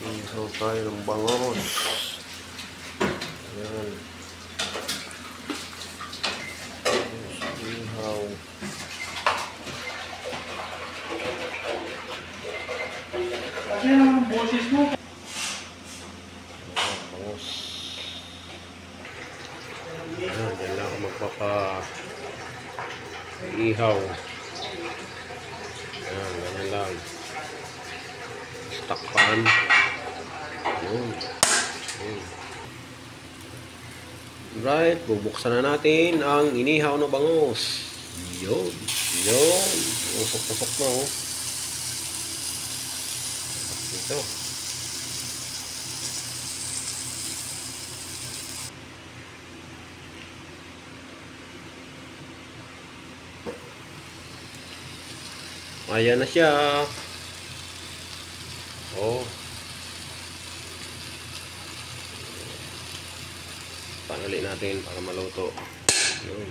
Ihaw tayo ng bangos. Ayan. Ihaw. Yan ang boses mo. Bangos. Ayan, dyan lang ako magpapa-ihaw. Ayan, ganyan lang. Stock pan. Ayan. Ayan. Right, bubuksan na natin ang inihaw na bangos. Yun. Yun. Usok-usok na, oh. Ito. Ayan na siya. Oh. Panuli natin para maluto. Yun.